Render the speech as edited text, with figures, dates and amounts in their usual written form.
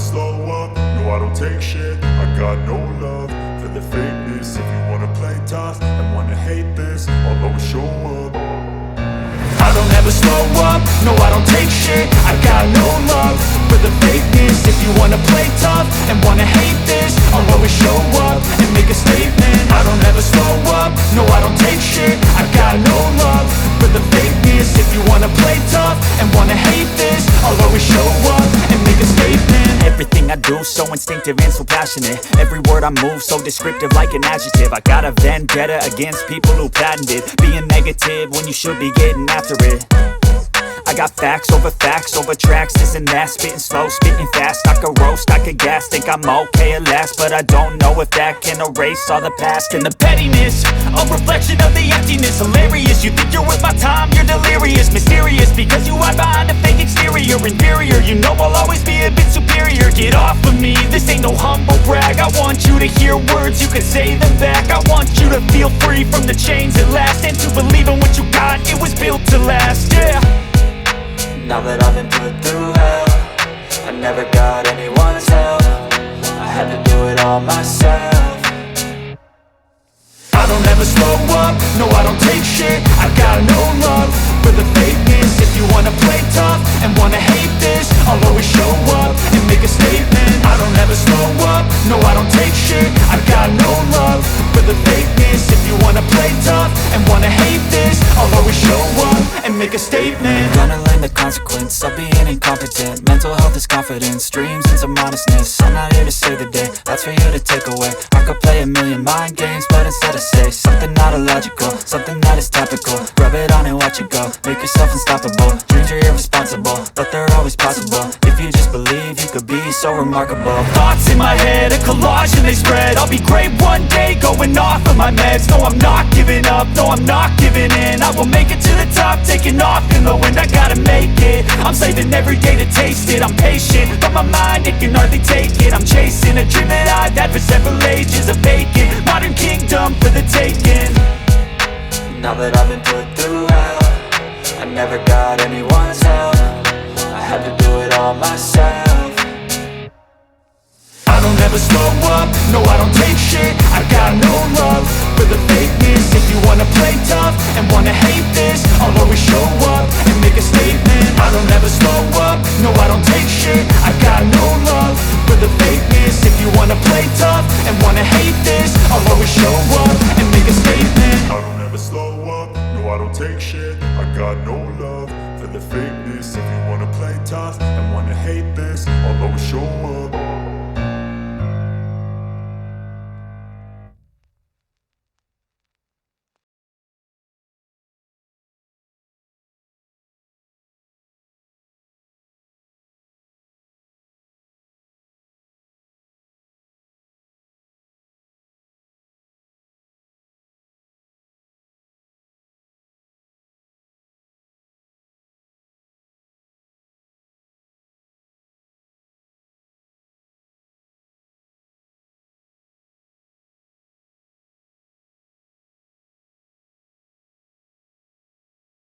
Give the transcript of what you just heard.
slow up, no I don't take shit. I got no love for the fakeness. If you wanna play tough and wanna hate this, I'll always show up. I don't ever slow up, no I don't take shit. I got no love for the fakeness. If you wanna play tough and wanna hate this, I'll always show up and make a statement. I don't ever slow up, no I don't take shit. I got no love for the fakeness. If you wanna play tough and wanna hate this, I'll always show up and make a statement. Everything I do so instinctive and so passionate. Every word I move so descriptive like an adjective. I got a vendetta against people who patented being negative when you should be getting after it. I got facts over tracks, this and that. Spitting slow, spitting fast, I could roast, I could gas. Think I'm okay at last, but I don't know if that can erase all the past. And the pettiness, a reflection of the emptiness. Hilarious, you think you're worth my time, you're delirious. Mysterious, because you hide behind a fake exterior. Inferior, you know I'll always be a bit superior. Get off of me, this ain't no humble brag. I want you to hear words, you can say them back. I want you to feel free from the chains at last, and to believe in what you got, it was built to last, yeah. Now that I've been put through hell, I never got anyone's help. I had to do it all myself. I don't ever slow up, no I don't take shit. I got no love for the fakeness. If you wanna play tough and wanna hate this, I'll always show up and make a statement. I don't ever slow up, no I don't take shit. I got no love for the fakeness. If you wanna play tough and wanna hate this, I'll always show up and make a statement. Gonna learn the consequence of being incompetent. Mental health is confidence, dreams and some honestness. I'm not here to save the day, that's for you to take away. I could play a million mind games, but instead I say something not illogical, something that is topical. Rub it on and watch it go, make yourself unstoppable. Dreams are irresponsible, but they're always possible. If you just believe, you could be so remarkable. Thoughts in my head, a collage and they spread. I'll be great one day, going off of my meds. No, I'm not giving up, no, I'm not giving in. I will make it to the top, taking off in the wind. I gotta make it, I'm saving every day to taste it. I'm patient, but my mind, it can hardly take it. I'm chasing a dream that I've had for several ages. A vacant, modern kingdom for the taking. Now that I've been put through hell, I never got anyone's help. I had to do it all myself. I don't ever slow up, no I don't take shit. I got no love for the fakeness. If you wanna play tough and wanna hate this, I'll always show up and make a statement. I don't ever slow up, no I don't take shit. I got no love for the fakeness. If you wanna play tough and wanna hate